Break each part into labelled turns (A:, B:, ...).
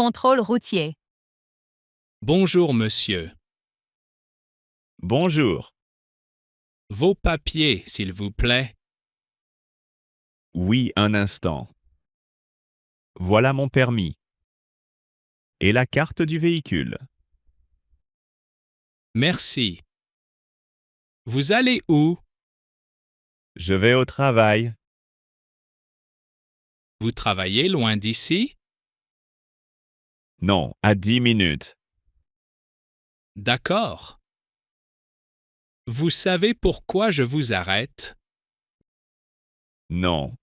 A: contrôle routier.
B: Bonjour, monsieur.
C: Bonjour.
B: Vos papiers, s'il vous plaît.
C: Oui, un instant. Voilà mon permis. Et la carte du véhicule.
B: Merci. Vous allez où?
C: Je vais au travail.
B: Vous travaillez loin d'ici?
C: Non, à 10 minutes.
B: D'accord. Vous savez pourquoi je vous arrête?
C: Non.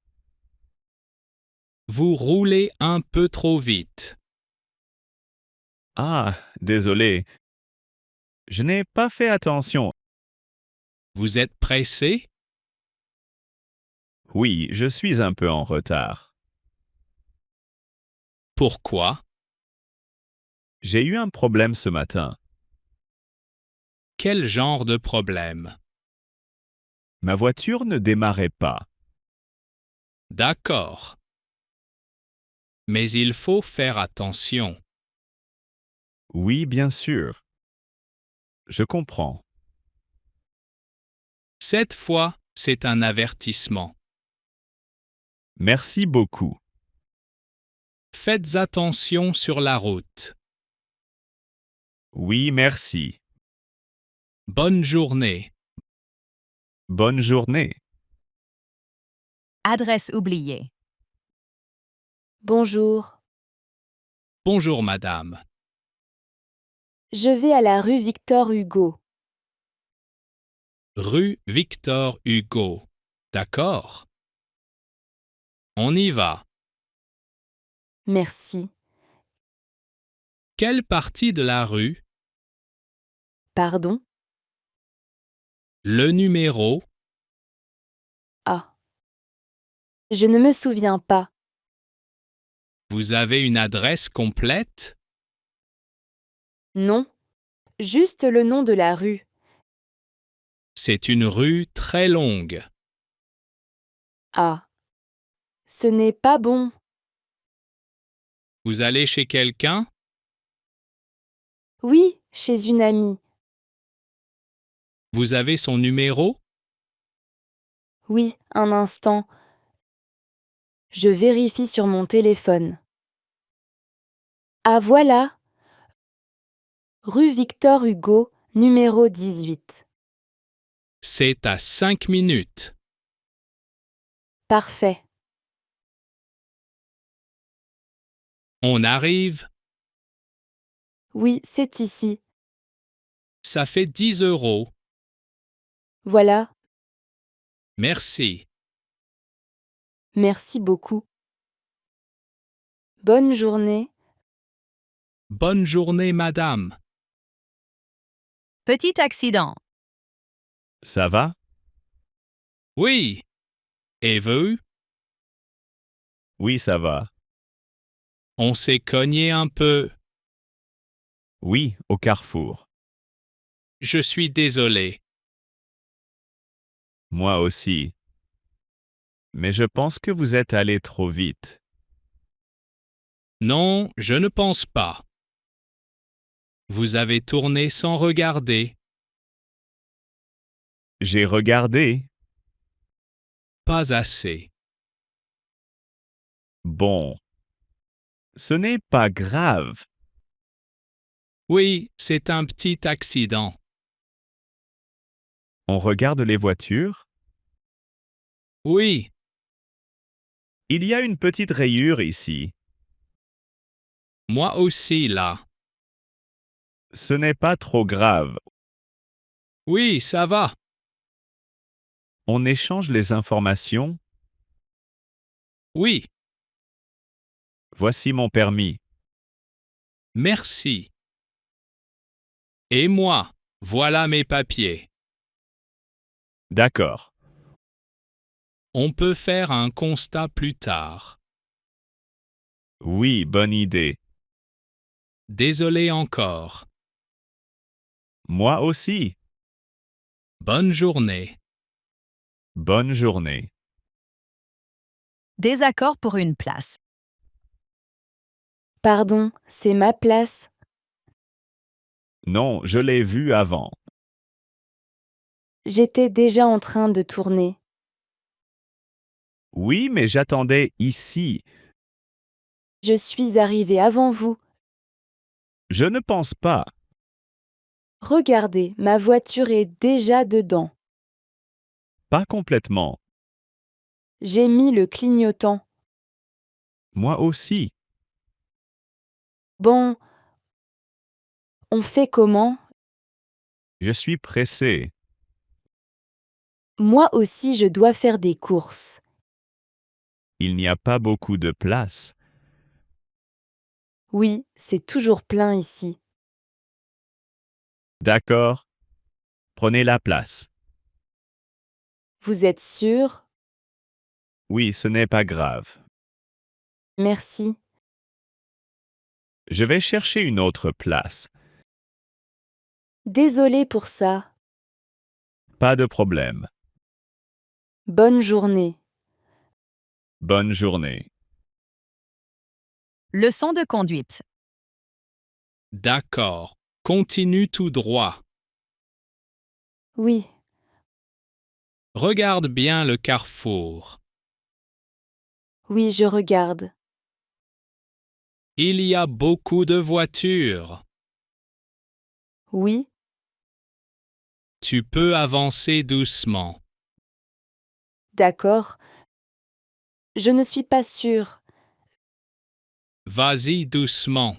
B: Vous roulez un peu trop vite.
C: Ah, désolé. Je n'ai pas fait attention.
B: Vous êtes pressé?
C: Oui, je suis un peu en retard.
B: Pourquoi?
C: J'ai eu un problème ce matin.
B: Quel genre de problème?
C: Ma voiture ne démarrait pas.
B: D'accord. Mais il faut faire attention.
C: Oui, bien sûr. Je comprends.
B: Cette fois, c'est un avertissement.
C: Merci beaucoup.
B: Faites attention sur la route.
C: Oui, merci.
B: Bonne journée.
C: Bonne journée.
A: Adresse oubliée.
D: Bonjour.
B: Bonjour, madame.
D: Je vais à la rue Victor Hugo.
B: Rue Victor Hugo. D'accord. On y va.
D: Merci.
B: Quelle partie de la rue?
D: Pardon?
B: Le numéro?
D: Ah. Je ne me souviens pas.
B: Vous avez une adresse complète?
D: Non. Juste le nom de la rue.
B: C'est une rue très longue.
D: Ah. Ce n'est pas bon.
B: Vous allez chez quelqu'un?
D: Oui, chez une amie.
B: Vous avez son numéro?
D: Oui, un instant. Je vérifie sur mon téléphone. Ah voilà. Rue Victor Hugo, numéro 18.
B: C'est à 5 minutes.
D: Parfait.
B: On arrive.
D: Oui, c'est ici.
B: Ça fait 10 €.
D: Voilà.
B: Merci.
D: Merci beaucoup. Bonne journée.
B: Bonne journée, madame.
A: Petit accident.
C: Ça va?
B: Oui. Et vous?
C: Oui, ça va.
B: On s'est cogné un peu.
C: Oui, au carrefour.
B: Je suis désolé.
C: Moi aussi. Mais je pense que vous êtes allé trop vite.
B: Non, je ne pense pas. Vous avez tourné sans regarder.
C: J'ai regardé.
B: Pas assez.
C: Bon. Ce n'est pas grave.
B: Oui, c'est un petit accident.
C: On regarde les voitures.
B: Oui,
C: Il y a une petite rayure ici.
B: moi aussi là.
C: Ce n'est pas trop grave.
B: Oui, ça va.
C: On échange les informations.
B: Oui,
C: Voici mon permis.
B: merci. Et moi, voilà mes papiers.
C: D'accord.
B: On peut faire un constat plus tard.
C: Oui, bonne idée.
B: Désolé encore.
C: Moi aussi.
B: Bonne journée.
C: Bonne journée.
A: Désaccord pour une place.
D: Pardon, c'est ma place.
C: Non, je l'ai vu avant.
D: J'étais déjà en train de tourner.
C: Oui, mais j'attendais ici.
D: Je suis arrivé avant vous.
C: Je ne pense pas.
D: Regardez, ma voiture est déjà dedans.
C: Pas complètement.
D: J'ai mis le clignotant.
C: Moi aussi.
D: Bon, on fait comment?
C: Je suis pressé.
D: Moi aussi, je dois faire des courses.
C: Il n'y a pas beaucoup de place.
D: Oui, c'est toujours plein ici.
C: D'accord. Prenez la place.
D: Vous êtes sûr?
C: Oui, ce n'est pas grave.
D: Merci.
C: Je vais chercher une autre place.
D: Désolé pour ça.
C: Pas de problème.
D: Bonne journée.
C: Bonne journée.
A: Leçon de conduite.
B: D'accord. Continue tout droit.
D: Oui,
B: Regarde bien le carrefour.
D: oui, je regarde.
B: Il y a beaucoup de voitures.
D: Oui,
B: Tu peux avancer doucement.
D: d'accord. Je ne suis pas sûre.
B: Vas-y doucement.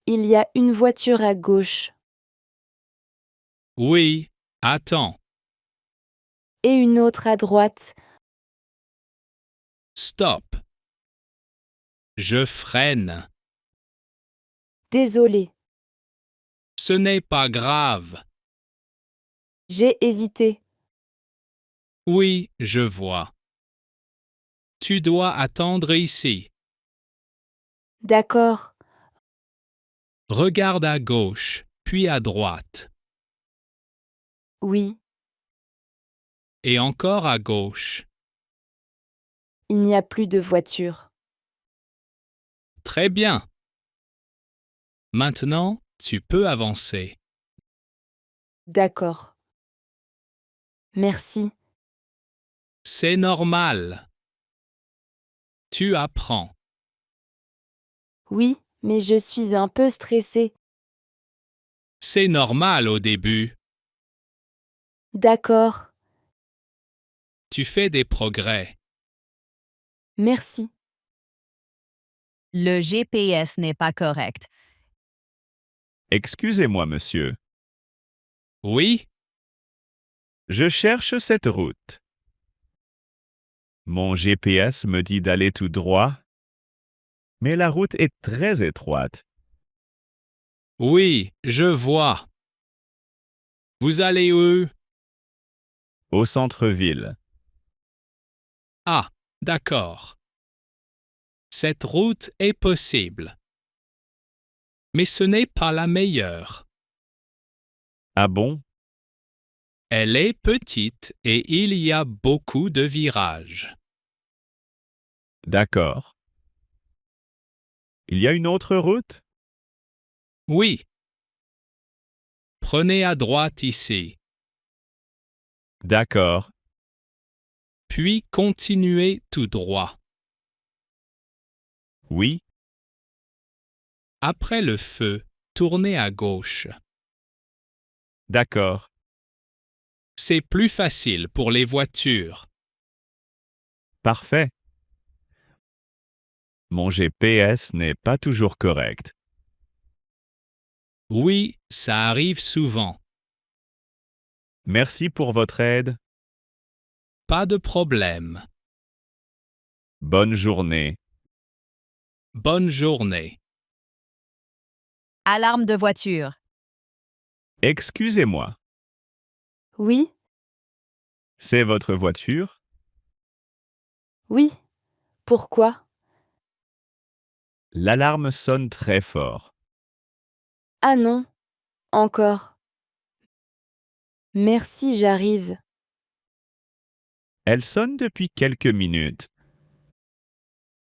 D: Il y a une voiture à gauche
B: Oui, attends.
D: et une autre à droite.
B: Stop. Je freine.
D: Désolé,
B: Ce n'est pas grave.
D: j'ai hésité.
B: Oui, je vois. Tu dois attendre ici.
D: D'accord.
B: Regarde à gauche, puis à droite.
D: Oui,
B: Et encore à gauche.
D: il n'y a plus de voiture.
B: Très bien. Maintenant, tu peux avancer.
D: D'accord. Merci.
B: C'est normal. Tu apprends.
D: Oui, mais je suis un peu stressée.
B: C'est normal au début.
D: D'accord.
B: Tu fais des progrès.
D: Merci.
A: Le GPS n'est pas correct.
C: Excusez-moi, monsieur.
B: Oui,
C: Je cherche cette route. Mon GPS me dit d'aller tout droit, mais la route est très étroite.
B: oui, je vois. Vous allez où?
C: Au centre-ville.
B: Ah, d'accord. Cette route est possible. Mais ce n'est pas la meilleure.
C: Ah bon?
B: Elle est petite et il y a beaucoup de virages.
C: D'accord. Il y a une autre route?
B: Oui. Prenez à droite ici,
C: D'accord.
B: puis continuez tout droit.
C: Oui,
B: Après le feu, tournez à gauche.
C: d'accord.
B: C'est plus facile pour les voitures.
C: Parfait. Mon GPS n'est pas toujours correct.
B: Oui, ça arrive souvent.
C: Merci pour votre aide.
B: Pas de problème.
C: Bonne journée.
B: Bonne journée.
A: Alarme de voiture.
C: Excusez-moi.
D: Oui,
C: C'est votre voiture?
D: oui. Pourquoi?
C: L'alarme sonne très fort.
D: Ah non. Encore. Merci, j'arrive.
C: Elle sonne depuis quelques minutes.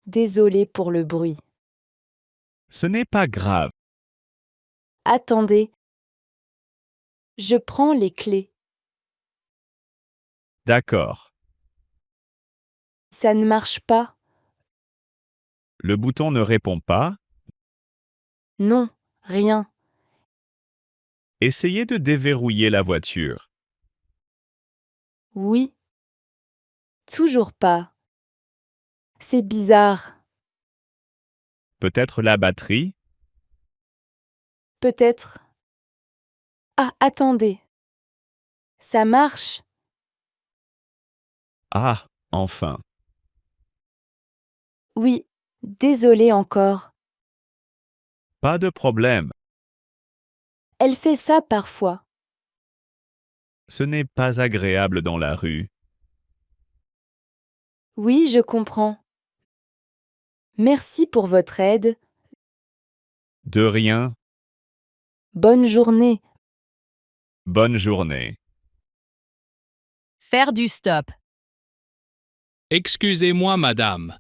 D: Désolé pour le bruit.
C: Ce n'est pas grave.
D: Attendez. Je prends les clés.
C: D'accord.
D: Ça ne marche pas.
C: Le bouton ne répond pas.
D: Non, rien.
C: Essayez de déverrouiller la voiture.
D: Oui. Toujours pas. C'est bizarre.
C: Peut-être la batterie?
D: Peut-être. Ah, attendez. Ça marche.
C: Ah, enfin.
D: Oui. Désolé encore.
C: Pas de problème.
D: Elle fait ça parfois.
C: Ce n'est pas agréable dans la rue.
D: Oui, je comprends. Merci pour votre aide.
C: De rien.
D: Bonne journée.
C: Bonne journée.
A: Faire du stop.
B: Excusez-moi, madame.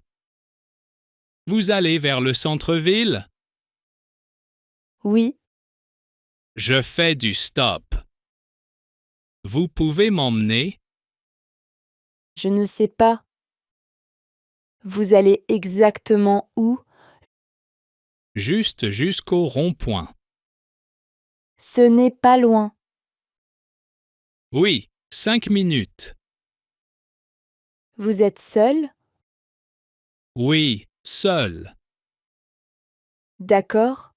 B: Vous allez vers le centre-ville?
D: Oui,
B: Je fais du stop. Vous pouvez m'emmener?
D: je ne sais pas. Vous allez exactement où?
B: Juste jusqu'au rond-point.
D: Ce n'est pas loin.
B: Oui, 5 minutes.
D: Vous êtes seul?
B: Oui, seul.
D: D'accord.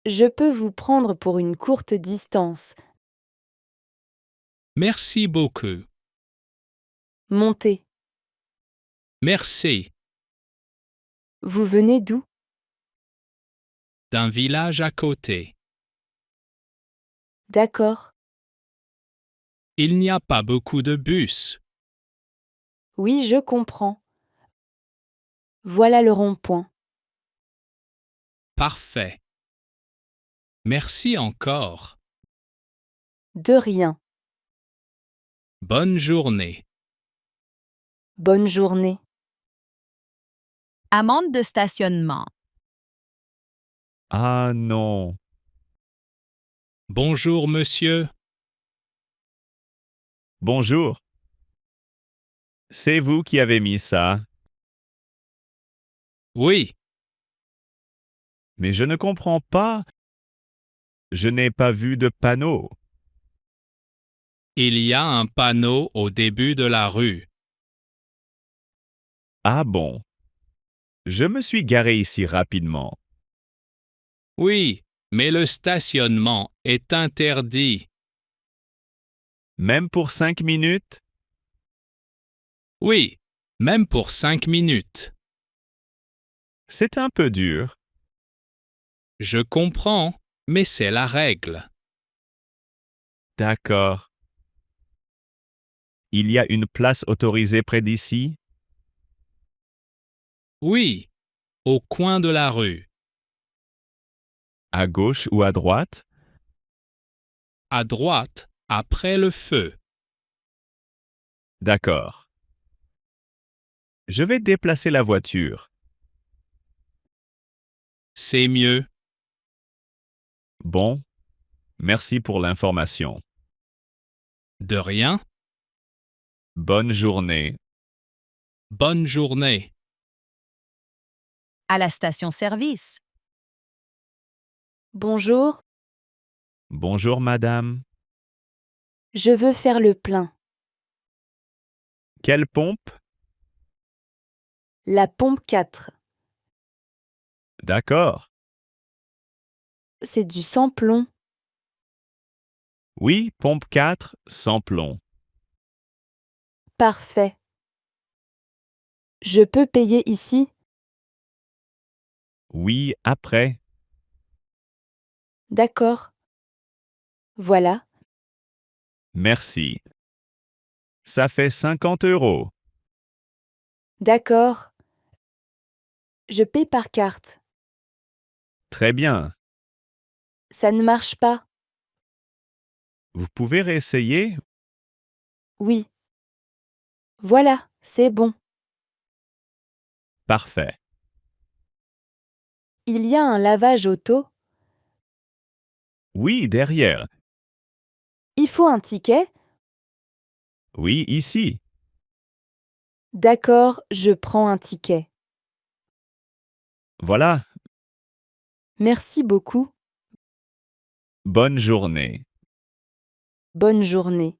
D: Je peux vous prendre pour une courte distance.
B: Merci beaucoup.
D: Montez.
B: Merci.
D: Vous venez d'où?
B: D'un village à côté.
D: D'accord.
B: Il n'y a pas beaucoup de bus.
D: Oui, je comprends. Voilà le rond-point.
B: Parfait. Merci encore.
D: De rien.
B: Bonne journée.
D: Bonne journée.
A: Amende de stationnement.
C: Ah non.
B: Bonjour, monsieur.
C: Bonjour. C'est vous qui avez mis ça,
B: Oui,
C: mais je ne comprends pas. Je n'ai pas vu de panneau.
B: il y a un panneau au début de la rue.
C: Ah bon. Je me suis garé ici rapidement.
B: Oui, mais le stationnement est interdit.
C: Même pour 5 minutes?
B: Oui, même pour 5 minutes.
C: C'est un peu dur.
B: Je comprends, mais c'est la règle.
C: D'accord. Il y a une place autorisée près d'ici?
B: Oui, au coin de la rue.
C: À gauche ou à droite?
B: À droite, après le feu.
C: D'accord. Je vais déplacer la voiture.
B: C'est mieux.
C: Bon, merci pour l'information.
B: De rien.
C: Bonne journée.
B: Bonne journée.
A: À la station-service.
D: Bonjour.
C: Bonjour madame.
D: Je veux faire le plein.
C: Quelle pompe?
D: La pompe 4.
C: D'accord.
D: C'est du sans-plomb.
C: Oui, pompe 4, sans plomb.
D: Parfait. Je peux payer ici?
C: Oui, après.
D: D'accord. Voilà.
C: Merci. Ça fait 50 €.
D: D'accord. Je paie par carte.
C: Très bien.
D: Ça ne marche pas.
C: Vous pouvez réessayer?
D: Oui. Voilà, c'est bon.
C: Parfait.
D: Il y a un lavage auto.
C: Oui, derrière.
D: Il faut un ticket.
C: Oui, ici.
D: D'accord, je prends un ticket.
C: Voilà.
D: Merci beaucoup.
C: Bonne journée.
D: Bonne journée.